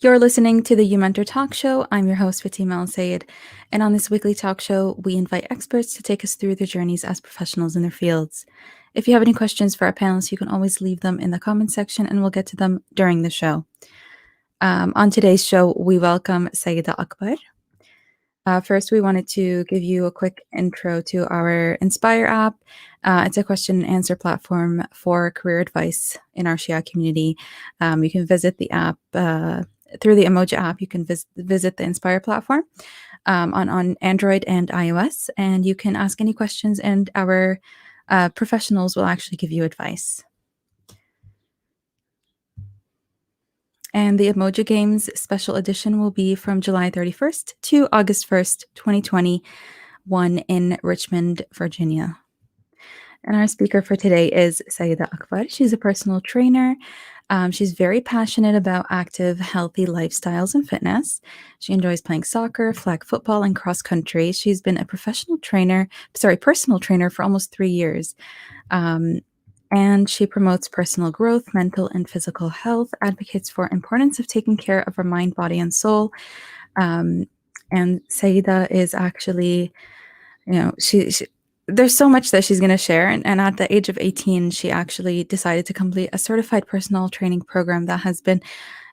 You're listening to the uMentor Talk Show. I'm your host, Fatima Al Sayed. And on this weekly talk show, we invite experts to take us through their journeys as professionals in their fields. If you have any questions for our panelists, you can always leave them in the comment section and we'll get to them during the show. On today's show, we welcome Sayeda Akbar. First, we wanted to give you a quick intro to our Inspire app. It's a question and answer platform for career advice in our Shia community. You can visit the app through the emoji app. You can visit the Inspire platform on Android and iOS, and you can ask any questions, and our professionals will actually give you advice. And the Emoji Games special edition will be from July 31st to August 1st, 2021 in Richmond, Virginia. And our speaker for today is Sayeda Akbar. She's a personal trainer. She's very passionate about active, healthy lifestyles and fitness. She enjoys playing soccer, flag football, and cross country. She's been a personal trainer for almost 3 years. And she promotes personal growth, mental and physical health, advocates for importance of taking care of our mind, body, and soul. And Sayeda is actually, she there's so much that she's going to share. And at the age of 18, she actually decided to complete a certified personal training program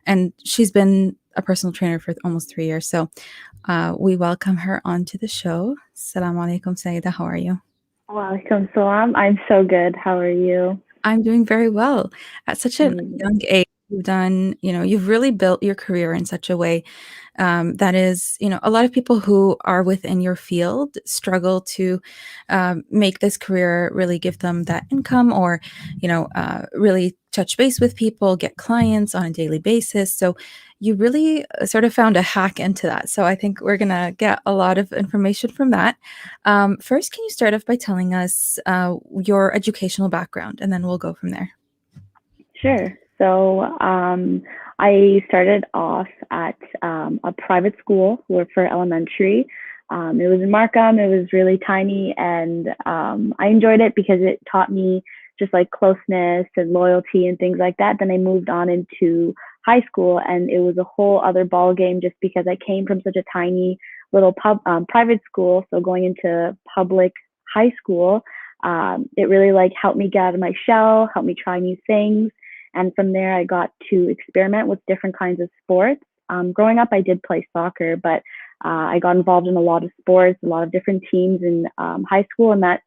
and she's been a personal trainer for almost 3 years. So we welcome her onto the show. Assalamu alaikum, Sayeda. How are you? Walaikum salam. I'm so good. How are you? I'm doing very well. At such a young age, you've really built your career in such a way that is, a lot of people who are within your field struggle to make this career really give them that income or, really touch base with people, get clients on a daily basis. So you really sort of found a hack into that. So I think we're going to get a lot of information from that. First, can you start off by telling us your educational background, and then we'll go from there. Sure. So I started off at a private school for elementary. It was in Markham. It was really tiny, and I enjoyed it because it taught me just like closeness and loyalty and things like that. Then I moved on into high school, and it was a whole other ball game just because I came from such a tiny little private school. So going into public high school, it really like helped me get out of my shell, helped me try new things. And from there, I got to experiment with different kinds of sports. Growing up, I did play soccer, but I got involved in a lot of sports, a lot of different teams in high school. And that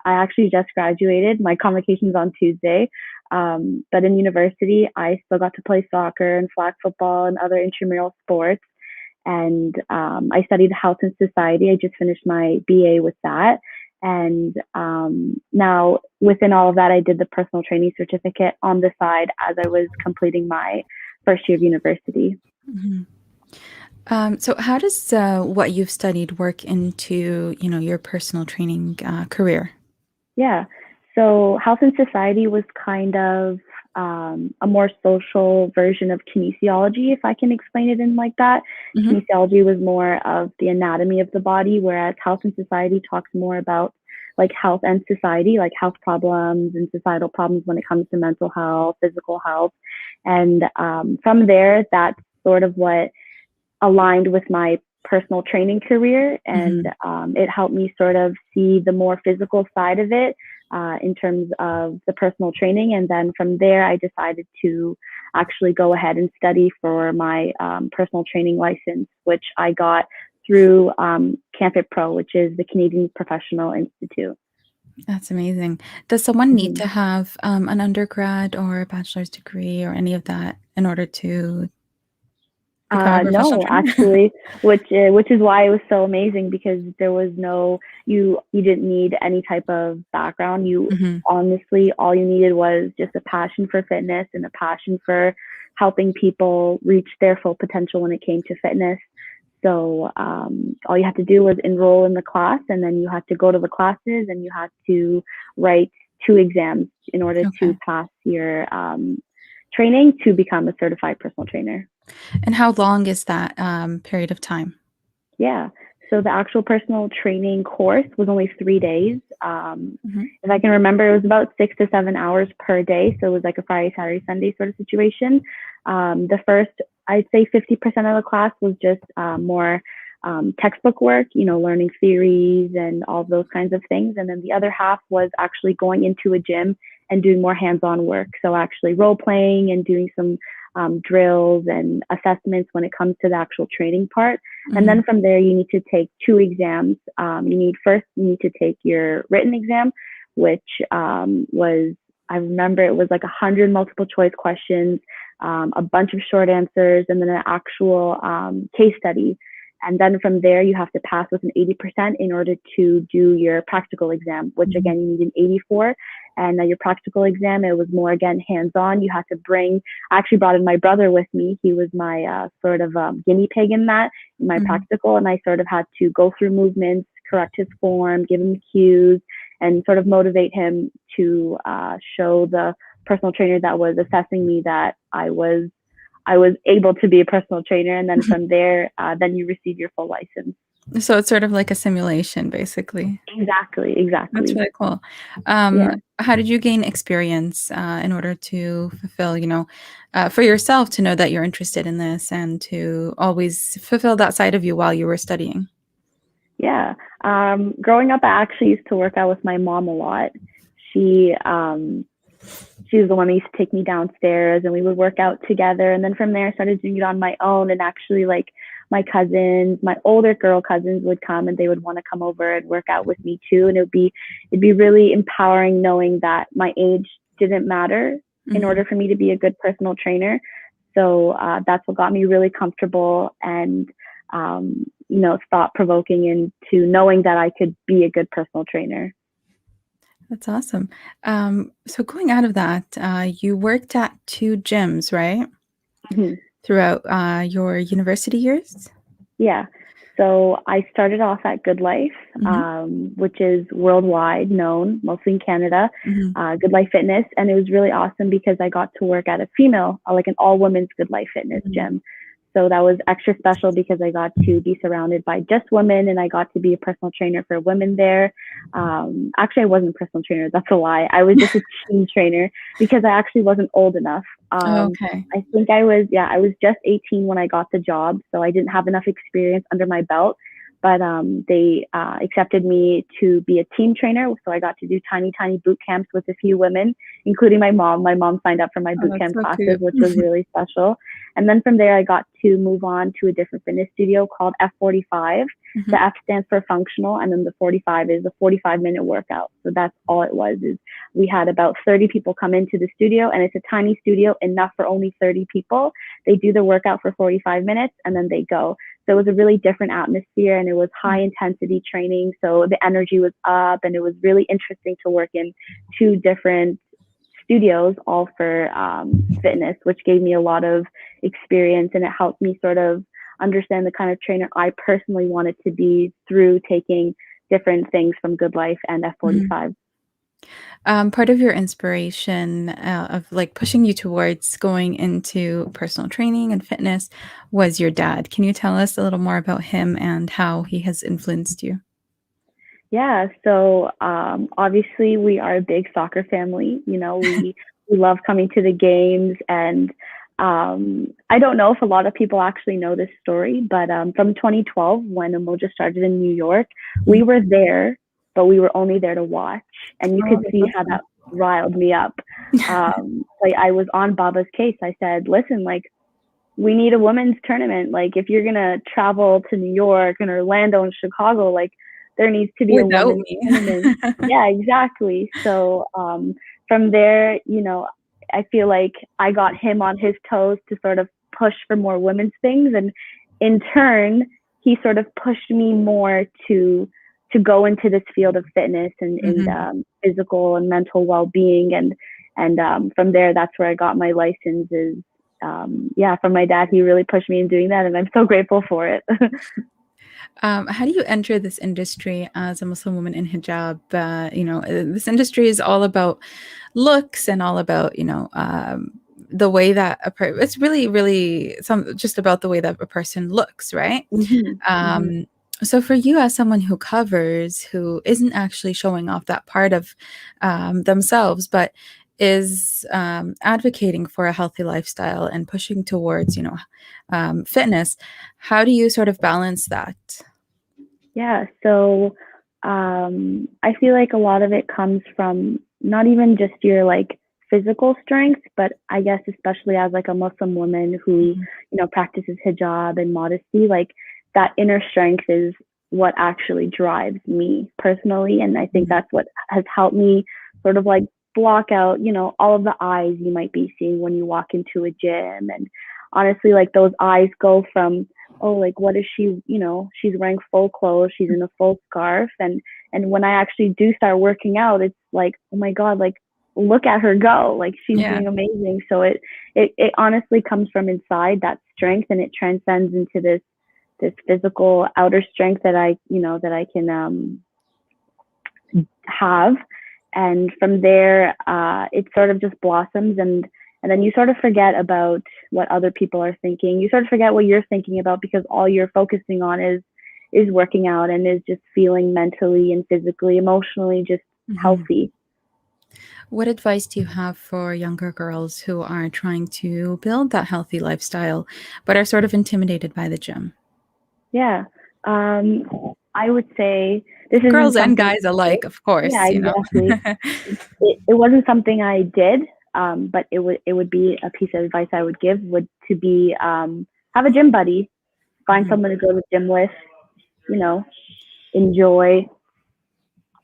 I actually just graduated. My convocation's on Tuesday. But in university, I still got to play soccer and flag football and other intramural sports. And I studied health and society. I just finished my BA with that. And now within all of that, I did the personal training certificate on the side as I was completing my first year of university. Mm-hmm. So how does what you've studied work into, your personal training career? Yeah. So health and society was kind of a more social version of kinesiology, if I can explain it in like that. Mm-hmm. Kinesiology was more of the anatomy of the body, whereas health and society talks more about like health and society, like health problems and societal problems when it comes to mental health, physical health. And from there, that's sort of what aligned with my personal training career. And it helped me sort of see the more physical side of it in terms of the personal training. And then from there, I decided to actually go ahead and study for my personal training license, which I got through CanFit Pro, which is the Canadian Professional Institute. That's amazing. Does someone need to have an undergrad or a bachelor's degree or any of that in order to become a professional no, trainer? actually, which is why it was so amazing, because there was no, you didn't need any type of background. You honestly, all you needed was just a passion for fitness and a passion for helping people reach their full potential when it came to fitness. So all you had to do was enroll in the class, and then you had to go to the classes, and you had to write 2 exams in order to pass your training to become a certified personal trainer. And how long is that period of time? Yeah. So the actual personal training course was only 3 days. Mhm. If I can remember, it was about 6 to 7 hours per day. So it was like a Friday, Saturday, Sunday sort of situation. The first, I'd say 50% of the class was just more textbook work, learning theories and all those kinds of things. And then the other half was actually going into a gym and doing more hands-on work. So actually role playing and doing some drills and assessments when it comes to the actual training part. And Mhm. then from there, you need to take 2 exams. You need to take your written exam, which I remember it was like 100 multiple choice questions, a bunch of short answers, and then an actual case study. And then from there, you have to pass with an 80% in order to do your practical exam, which Mhm. again, you need an 84. And your practical exam, it was more again hands on. You had to bring, I actually brought in my brother with me. He was my sort of guinea pig in that, in my Mhm. practical. And I sort of had to go through movements, correct his form, give him cues, and sort of motivate him to show the personal trainer that was assessing me that I was able to be a personal trainer. And then from there, then you receive your full license. So it's sort of like a simulation, basically. Exactly, That's exactly. really cool. Um, Yeah. how did you gain experience in order to fulfill, for yourself to know that you're interested in this and to always fulfill that side of you while you were studying? Yeah. Growing up, I actually used to work out with my mom a lot. She she was the one that used to take me downstairs and we would work out together. And then from there, I started doing it on my own. And actually, like my cousins, my older girl cousins would come and they would want to come over and work out with me too. And it'd be really empowering knowing that my age didn't matter in Mhm. order for me to be a good personal trainer. So that's what got me really comfortable and thought provoking into knowing that I could be a good personal trainer. That's awesome. So going out of that, you worked at two gyms, right? Mhm. Throughout your university years? Yeah. So I started off at Good Life, Mhm. which is worldwide known, mostly in Canada, Mhm. Good Life Fitness. And it was really awesome because I got to work at a female, like an all women's Good Life Fitness Mhm. gym. So that was extra special because I got to be surrounded by just women and I got to be a personal trainer for women there. Actually, I wasn't a personal trainer. That's a lie. I was just a team trainer because I actually wasn't old enough. Okay. I think I was just 18 when I got the job, so I didn't have enough experience under my belt. But they accepted me to be a team trainer, so I got to do tiny, tiny boot camps with a few women, including my mom. My mom signed up for my Oh, boot that's camp so classes, cute. which was really special. And then from there, I got to move on to a different fitness studio called F45. Mhm. The F stands for functional, and then the 45 is a 45-minute workout. So that's all it was. Is we had about 30 people come into the studio, and it's a tiny studio, enough for only 30 people. They do the workout for 45 minutes, and then they go. So it was a really different atmosphere, and it was high intensity training. So the energy was up, and it was really interesting to work in two different studios, all for fitness, which gave me a lot of experience, and it helped me sort of understand the kind of trainer I personally wanted to be through taking different things from Good Life and Mhm. F45. Part of your inspiration of like pushing you towards going into personal training and fitness was your dad. Can you tell us a little more about him and how he has influenced you? Yeah, so obviously we are a big soccer family. We love coming to the games, and I don't know if a lot of people actually know this story, but from 2012 when Umoja started in New York, we Mhm. were there, but we were only there to watch, and you Oh, could that's see how awesome. that riled me up. Like I was on Baba's case. I said, "Listen, like we need a women's tournament. Like if you're gonna travel to New York and Orlando and Chicago, like there needs to be a Without women's me. tournament." Yeah, exactly. So from there, I feel like I got him on his toes to sort of push for more women's things, and in turn, he sort of pushed me more to go into this field of fitness and Mhm. physical and mental well-being, and from there, that's where I got my licenses. Yeah, from my dad, he really pushed me in doing that, and I'm so grateful for it. How do you enter this industry as a Muslim woman in hijab? This industry is all about looks and all about, the way that it's really, really just about the way that a person looks, right? Mm-hmm, mm-hmm. Um, So for you, as someone who covers, who isn't actually showing off that part of themselves, but is advocating for a healthy lifestyle and pushing towards, fitness, how do you sort of balance that? Yeah, so I feel like a lot of it comes from not even just your like physical strength, but I guess especially as like a Muslim woman who, Mhm. practices hijab and modesty, like that inner strength is what actually drives me personally. And I think Mhm. that's what has helped me sort of like block out, all of the eyes you might be seeing when you walk into a gym. And honestly, like those eyes go from, oh, like what is she, she's wearing full clothes, she's in a full scarf, and when I actually do start working out, it's like, oh my god, like look at her go, like she's Yeah. doing amazing. So it honestly comes from inside, that strength, and it transcends into this physical outer strength that I can have. And from there, it sort of just blossoms, and then you sort of forget about what other people are thinking. You sort of forget what you're thinking about, because all you're focusing on is working out, and is just feeling mentally and physically, emotionally just Mhm. healthy. What advice do you have for younger girls who are trying to build that healthy lifestyle, but are sort of intimidated by the gym? Yeah. I would say this isn't Girls and something. guys alike, of course, Yeah, you know. exactly. It wasn't something I did, but it would be a piece of advice I would give, would to be, have a gym buddy, find Mhm. someone to go to the gym with, you know, enjoy.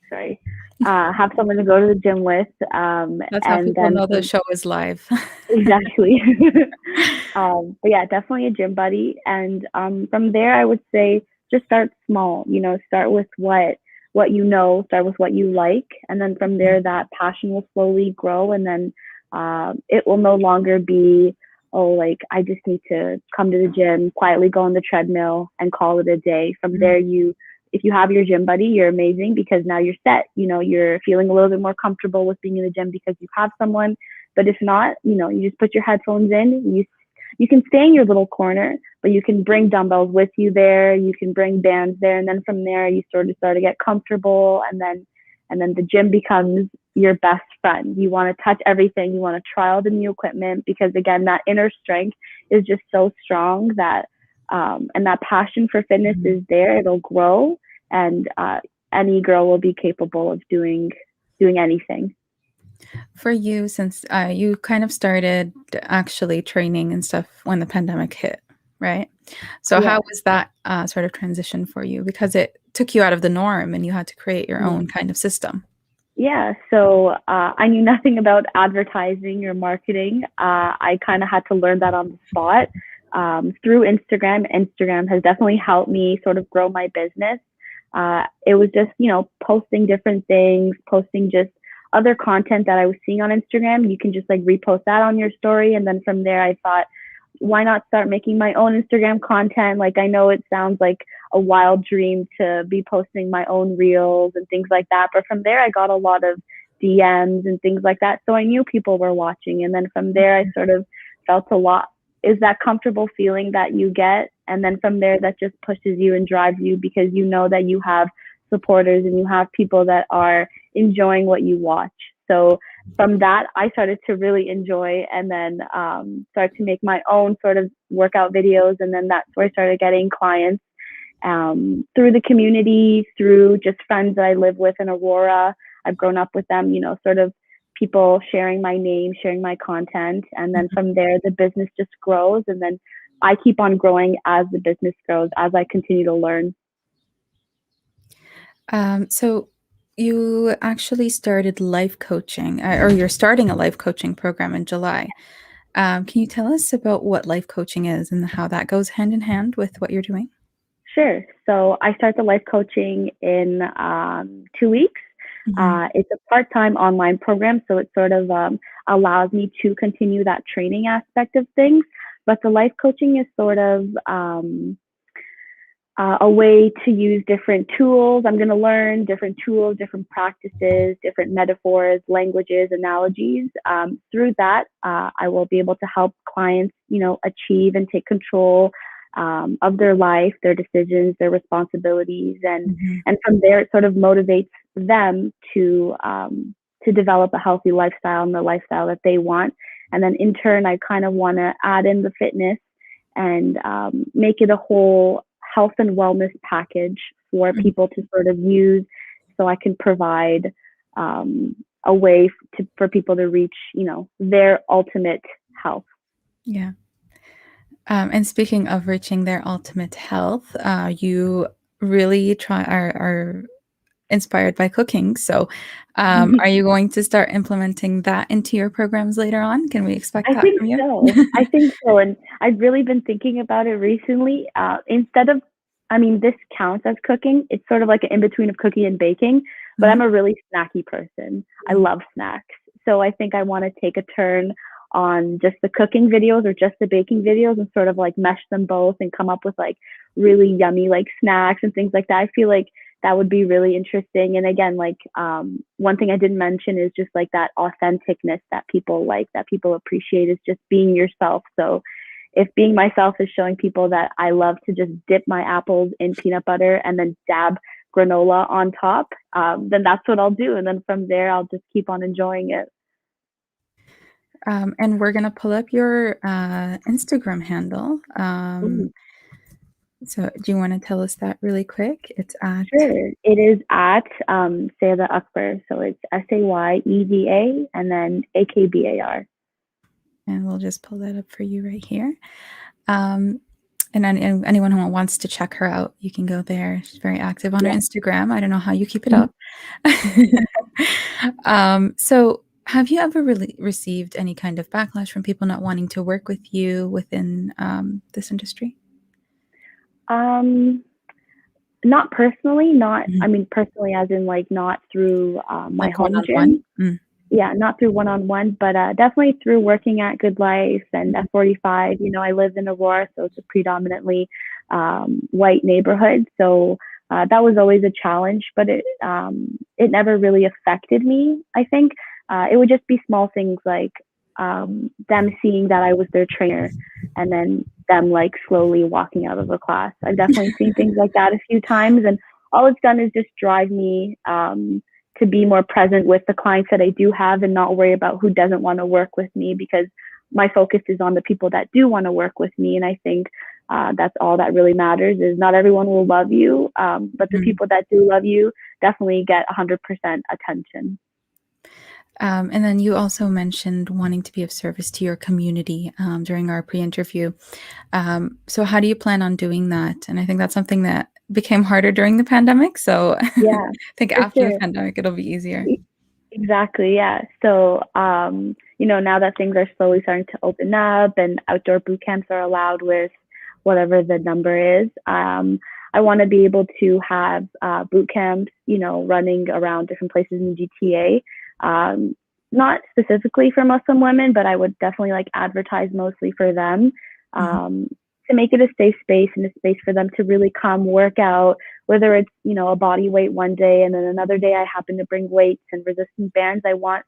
Sorry, have someone to go to the gym with, That's how and people then know the show is live. exactly. But yeah, definitely a gym buddy. And from there, I would say just start small. Start with what start with what you like, and then from there, that passion will slowly grow, and then it will no longer be, oh, like I just need to come to the gym, quietly go on the treadmill, and call it a day. From Mhm. there, if you have your gym buddy, you're amazing, because now you're set. You're feeling a little bit more comfortable with being in the gym because you have someone. But if not, you just put your headphones in. You can stay in your little corner, but you can bring dumbbells with you there. You can bring bands there, and then from there you sort of start to get comfortable, and then the gym becomes your best friend. You want to touch everything. You want to try all the new equipment, because again, that inner strength is just so strong that, and that passion for fitness Mhm. is there. It'll grow, and any girl will be capable of doing anything. For you, since you kind of started actually training and stuff when the pandemic hit, right? So, how Yeah. was that sort of transition for you? Because it took you out of the norm and you had to create your own kind of system. Yeah, so I knew nothing about advertising or marketing. I kind of had to learn that on the spot, through Instagram. Instagram has definitely helped me sort of grow my business. It was just, posting different things, posting just other content that I was seeing on Instagram. You can just like repost that on your story. And then from there, I thought, why not start making my own Instagram content? Like, I know it sounds like a wild dream to be posting my own reels and things like that. But from there, I got a lot of DMs and things like that. So I knew people were watching. And then from there, I sort of felt a lot, is that comfortable feeling that you get. And then from there, that just pushes you and drives you, because you know that you have supporters and you have people that are enjoying what you watch. So from that, I started to really enjoy, and then start to make my own sort of workout videos. And then that's where I started getting clients, through the community, through just friends that I live with in Aurora. I've grown up with them, sort of people sharing my name, sharing my content. And then from there, the business just grows. And then I keep on growing as the business grows, as I continue to learn. So, you actually started life coaching, or you're starting a life coaching program in July. Can you tell us about what life coaching is and how that goes hand in hand with what you're doing? Sure. So I start the life coaching in 2 weeks. Mhm. It's a part-time online program, so it sort of allows me to continue that training aspect of things. But the life coaching is sort of a way to use different tools. I'm going to learn different tools, different practices, different metaphors, languages, analogies. Through that, I will be able to help clients, achieve and take control of their life, their decisions, their responsibilities, Mhm. and from there it sort of motivates them to develop a healthy lifestyle and the lifestyle that they want. And then in turn, I kind of want to add in the fitness and make it a whole health and wellness package for Mhm. people to sort of use, so I can provide a way for people to reach, their ultimate health. Yeah. And speaking of reaching their ultimate health, you really are inspired by cooking. So, are you going to start implementing that into your programs later on? Can we expect I that think from you? so. I think so. And I've really been thinking about it recently. Instead of, I mean, this counts as cooking. It's sort of like an in between of cooking and baking, but I'm Mhm. a really snacky person. I Mm. love snacks. So I think I want to take a turn on just the cooking videos or just the baking videos and sort of like mesh them both and come up with like really yummy like snacks and things like that. I feel like that would be really interesting. And again, like one thing I didn't mention is just like that authenticness that people like, that people appreciate, is just being yourself. So if being myself is showing people that I love to just dip my apples in peanut butter and then dab granola on top, then that's what I'll do. And then from there, I'll just keep on enjoying it. And we're gonna pull up your Instagram handle. Ooh, So, do you want to tell us that really quick? It's at, sure. It is at Sayeda Akbar. So it's Sayeda and then Akbar. and we'll just pull that up for you right here. Um, and anyone who wants to check her out, you can go there. She's very active on her Yeah. Instagram. I don't know how you keep it up. So, have you ever really received any kind of backlash from people not wanting to work with you within this industry? Um, Not personally, not, Mhm. I mean, personally, as in like not through my Like one home on one? gym. Yeah, not through one on one, but definitely through working at Good Life and Mhm. F45. I live in Aurora, so it's a predominantly white neighborhood. So that was always a challenge, but it never really affected me. I think it would just be small things like them seeing that I was their trainer, and then them like slowly walking out of the class. I've definitely seen things like that a few times, and all it's done is just drive me to be more present with the clients that I do have and not worry about who doesn't want to work with me, because my focus is on the people that do want to work with me. And I think that's all that really matters. Is not everyone will love you, but the Mhm. people that do love you definitely get 100% attention. And then you also mentioned wanting to be of service to your community during our pre-interview. So, how do you plan on doing that? And I think that's something that became harder during the pandemic. So, I Yeah, think for after the sure. pandemic, it'll be easier. Exactly, yeah. So, now that things are slowly starting to open up and outdoor boot camps are allowed with whatever the number is, I want to be able to have boot camps, running around different places in GTA. Not specifically for Muslim women, but I would definitely like advertise mostly for them, Mhm. um, to make it a safe space and a space for them to really come work out, whether it's a body weight one day and then another day I happen to bring weights and resistance bands. I want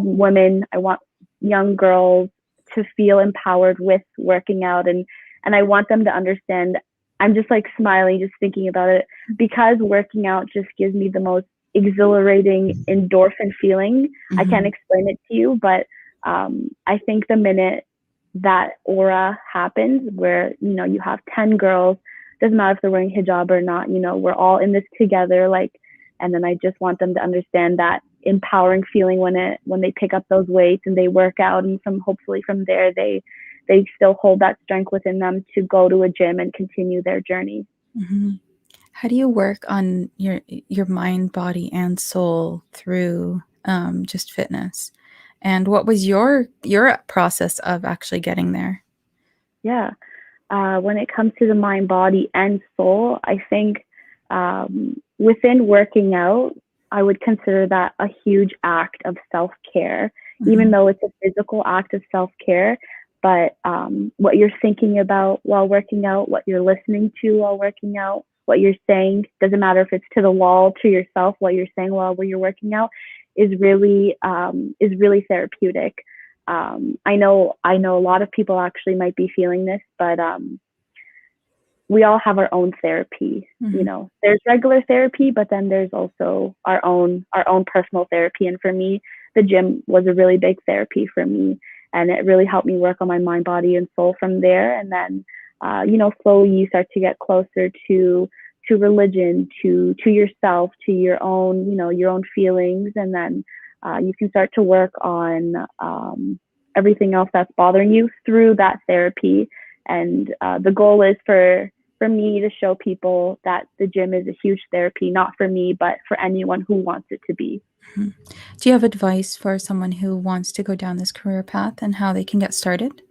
women, I want young girls to feel empowered with working out, and I want them to understand. I'm just like smiling just thinking about it, because working out just gives me the most exhilarating endorphin feeling. I can't Mhm. explain it to you, but I think the minute that aura happens where you have 10 girls, doesn't matter if they're wearing hijab or not, we're all in this together, like, and then I just want them to understand that empowering feeling when they pick up those weights and they work out, and hopefully from there they still hold that strength within them to go to a gym and continue their journey. Mhm. How do you work on your mind, body, and soul through just fitness? And what was your process of actually getting there? Yeah. When it comes to the mind, body, and soul, I think within working out, I would consider that a huge act of self care, even Mhm. though it's a physical act of self care. But what you're thinking about while working out, what you're listening to while working out, what you're saying, doesn't matter if it's to the wall, to yourself, what you're saying while you're working out, is really therapeutic. I know a lot of people actually might be feeling this, but we all have our own therapy. You Mhm. know, there's regular therapy, but then there's also our own personal therapy. And for me, the gym was a really big therapy for me, and it really helped me work on my mind, body, and soul from there. And then, you know, slowly you start to get closer to religion, to yourself, to your own, you know, your own feelings, and then you can start to work on everything else that's bothering you through that therapy. And the goal is for me to show people that the gym is a huge therapy, not for me, but for anyone who wants it to be. Mhm. Do you have advice for someone who wants to go down this career path and how they can get started?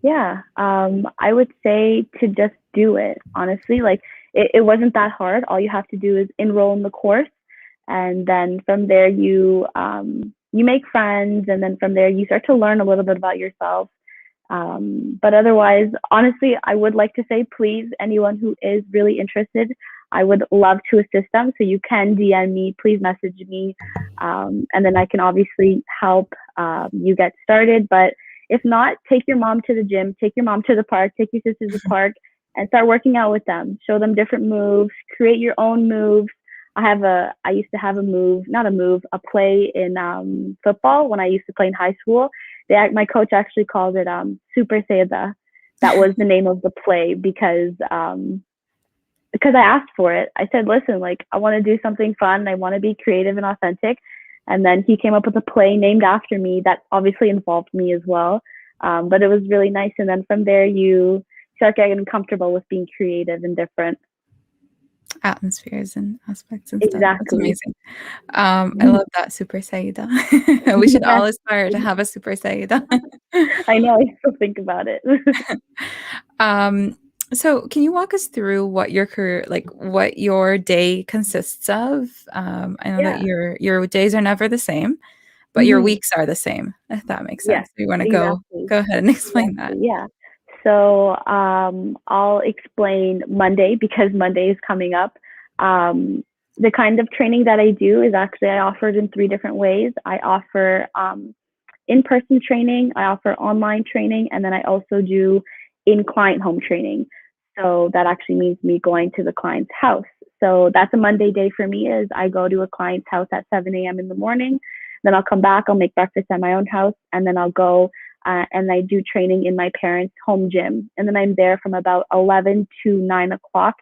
Yeah, I would say to just do it. Honestly, like it wasn't that hard. All you have to do is enroll in the course, and then from there you make friends, and then from there you start to learn a little bit about yourself. But otherwise, honestly, I would like to say, please, anyone who is really interested, I would love to assist them. So you can DM me, please message me, and then I can obviously help you get started. But if not, take your mom to the gym, take your mom to the park, take your sisters to the park, and start working out with them. Show them different moves, create your own moves. I used to have a move, not a move, a play in football when I used to play in high school. My coach actually called it Super Sayeda. That was the name of the play because I asked for it. I said, listen, like I want to do something fun. I want to be creative and authentic. And then he came up with a play named after me that obviously involved me as well. But it was really nice. And then from there, you start getting comfortable with being creative and different. Atmospheres and aspects and stuff. That's Exactly. amazing. I love that Super Saida. We should Yes. all aspire to have a Super Saida. I know. I still think about it. Um, so can you walk us through what your career, like what your day consists of? I know that Yeah. your days are never the same, but your Mm-hmm. weeks are the same, if that makes Yes. sense. You want to Exactly. go ahead and explain that. Exactly. Yeah. So I'll explain Monday because Monday is coming up. The kind of training that I do is actually I offer it in three different ways. I offer in-person training, I offer online training, and then I also do in-client home training. So that actually means me going to the client's house. So that's a Monday day for me is I go to a client's house at 7 a.m. in the morning. Then I'll come back, I'll make breakfast at my own house, and then I'll go and I do training in my parents' home gym. And then I'm there from about 11 to 9 o'clock,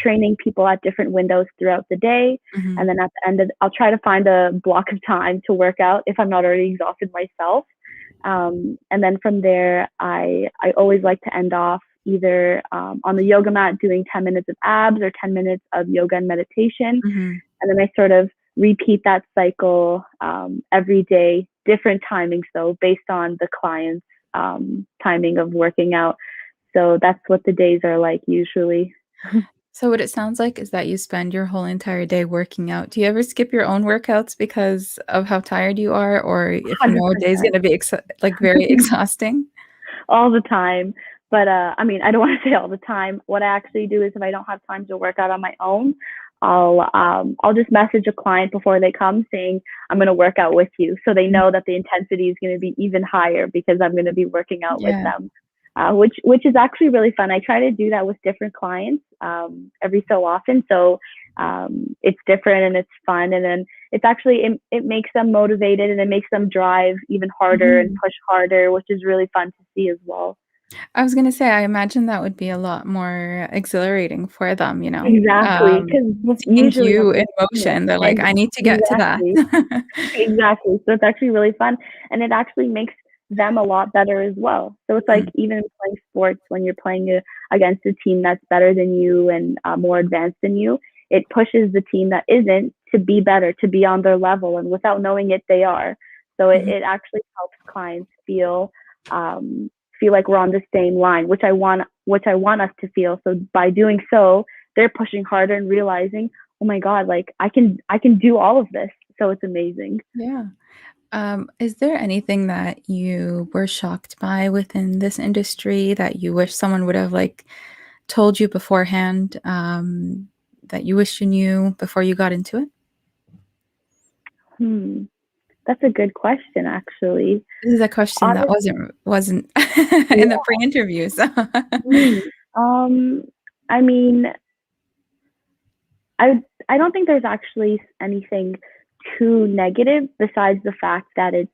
training people at different windows throughout the day. Mhm. And then at the end, I'll try to find a block of time to work out if I'm not already exhausted myself. And then from there, I always like to end off either on the yoga mat doing 10 minutes of abs or 10 minutes of yoga and meditation. Mhm. And then I sort of repeat that cycle every day, different timings though, based on the client's timing of working out. So that's what the days are like usually. So what it sounds like is that you spend your whole entire day working out. Do you ever skip your own workouts because of how tired you are, or if you know a day is 100%. gonna be like very exhausting? All the time. But I mean, I don't want to say all the time. What I actually do is if I don't have time to work out on my own, I'll just message a client before they come saying I'm going to work out with you, so they Mm, know that the intensity is going to be even higher because I'm going to be working out with yeah. them. Which is actually really fun. I try to do that with different clients every so often, so it's different and it's fun, and then it's actually it makes them motivated and it makes them drive even harder and Mhm. push harder, which is really fun to see as well. I was gonna say, I imagine that would be a lot more exhilarating for them, Exactly, because seeing usually when you in they're doing it, motion, they're like, and "I need to get to that." exactly, exactly. So it's actually really fun, and it actually makes them a lot better as well. So it's like Mhm, even playing sports, when you're playing against a team that's better than you and more advanced than you, it pushes the team that isn't to be better, to be on their level, and without knowing it, they are. So mhm. it actually helps clients um, feel like we're on the same line, which I want us to feel. So by doing so, they're pushing harder and realizing, oh my God, like I can do all of this. So it's amazing. Yeah. Is there anything that you were shocked by within this industry that you wish someone would have, like, told you beforehand, that you wish you knew before you got into it? Hmm. That's a good question, actually. This is a question that Honest, wasn't in the yeah. pre-interview, so Hmm. Um, I mean, I don't think there's actually anything too negative besides the fact that it's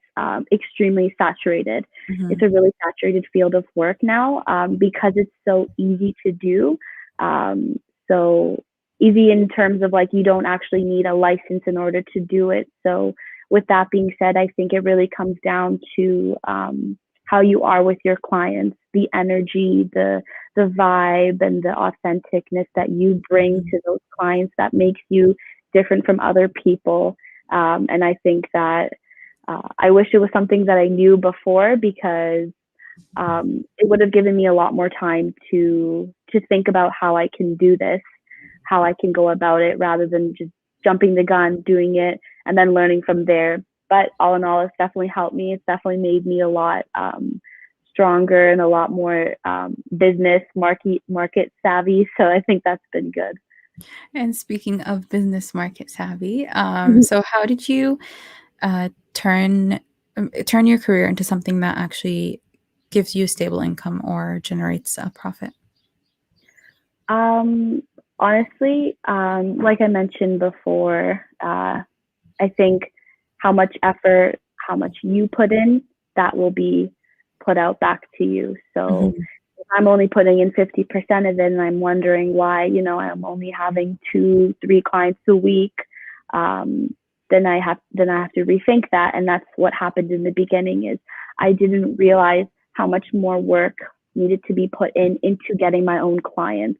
extremely saturated. It's Hmm. a really saturated field of work now because it's so easy to do. Um, so easy in terms of like you don't actually need a license in order to do it. So with that being said, I think it really comes down to how you are with your clients, the energy, the vibe and the authenticness that you bring Hmm. to those clients that makes you different from other people. And I think that I wish it was something that I knew before because it would have given me a lot more time to think about how I can do this, how I can go about it, rather than just jumping the gun, doing it, and then learning from there. But all in all, it's definitely helped me. It's definitely made me a lot stronger and a lot more business market savvy. So I think that's been good. And speaking of business market savvy, so how did you turn turn your career into something that actually gives you stable income or generates a profit? um, Honestly, like I mentioned before, I think how much effort, how much you put in, that will be put out back to you. So Hmm. if I'm only putting in 50% of it and I'm wondering why, I'm only having two, three clients a week, um, then I have to rethink that. And that's what happened in the beginning is I didn't realize how much more work needed to be put in into getting my own clients.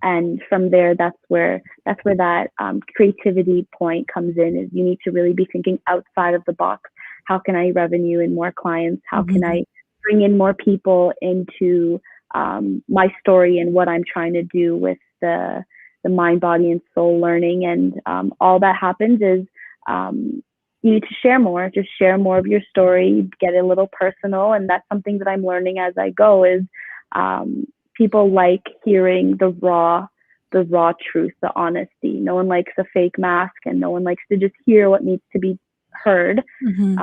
And from there, that's where that creativity point comes in. Is you need to really be thinking outside of the box. How can I revenue in more clients? How can Hmm. I bring in more people into my story and what I'm trying to do with the mind, body, and soul learning? And all that happens is um, you need to share more. Just share more of your story. Get a little personal, and that's something that I'm learning as I go. Is um, people like hearing the raw truth, the honesty. No one likes a fake mask, and no one likes to just hear what needs to be heard. Hmm.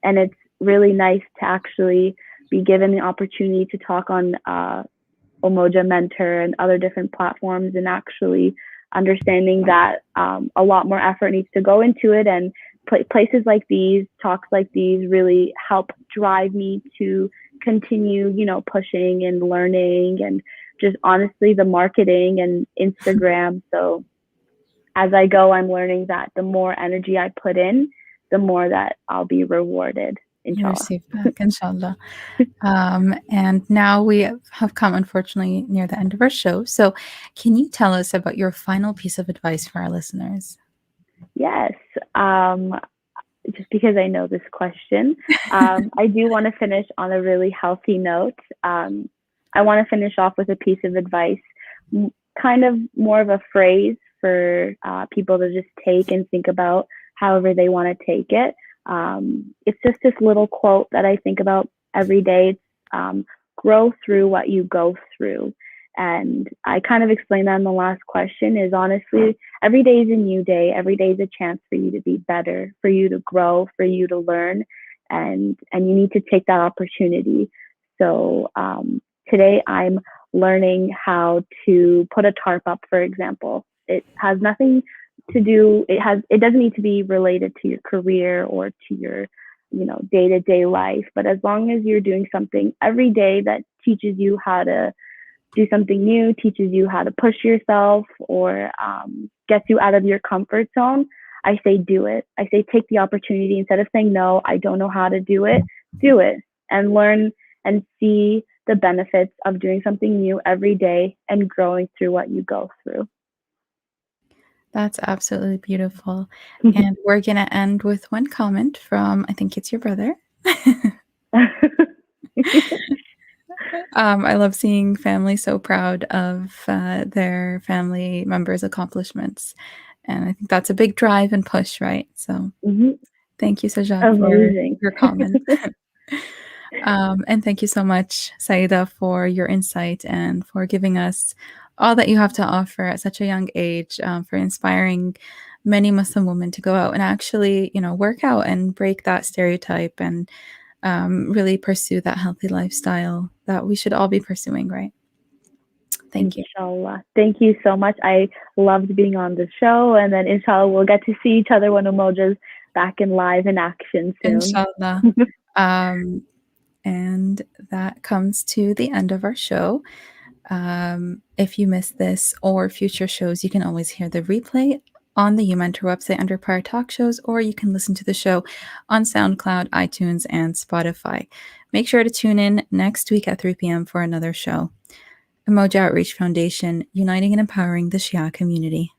And it's really nice to actually be given the opportunity to talk on uMentor and other different platforms, and actually understanding that a lot more effort needs to go into it. And places like these, talks like these, really help drive me to continue, pushing and learning, and just honestly the marketing and Instagram. So as I go, I'm learning that the more energy I put in, the more that I'll be rewarded, You inshallah. receive back, inshallah. And now we have come, unfortunately, near the end of our show. So, can you tell us about your final piece of advice for our listeners? Yes. Um, just because I know this question, I do want to finish on a really healthy note. I want to finish off with a piece of advice, kind of more of a phrase for people to just take and think about however they want to take it. It's just this little quote that I think about every day. It's grow through what you go through. And I kind of explained that in the last question is honestly, every day is a new day. Every day is a chance for you to be better, for you to grow, for you to learn, and you need to take that opportunity. So today I'm learning how to put a tarp up, for example. It has nothing to do. It doesn't need to be related to your career or to your day-to-day life. But as long as you're doing something every day that teaches you how to do something new, teaches you how to push yourself, or gets you out of your comfort zone, I say do it. I say take the opportunity instead of saying, no, I don't know how to do it and learn and see the benefits of doing something new every day and growing through what you go through. That's absolutely beautiful. And we're going to end with one comment from, I think it's your brother. I love seeing family so proud of their family members' accomplishments. And I think that's a big drive and push, right? So Mhm. thank you, Sajad, for Amazing. your comment. And thank you so much, Saida, for your insight and for giving us all that you have to offer at such a young age, for inspiring many Muslim women to go out and actually, work out and break that stereotype and really pursue that healthy lifestyle that we should all be pursuing, right? Thank you. Inshallah. Thank you so much. I loved being on the show, and then inshallah we'll get to see each other when Umoja's back in live in action soon. Inshallah. And that comes to the end of our show. If you missed this or future shows, you can always hear the replay on the uMentor website under Prior Talk Shows, or you can listen to the show on SoundCloud, iTunes, and Spotify. Make sure to tune in next week at 3 p.m. for another show. Umoja Outreach Foundation, uniting and empowering the Shia community.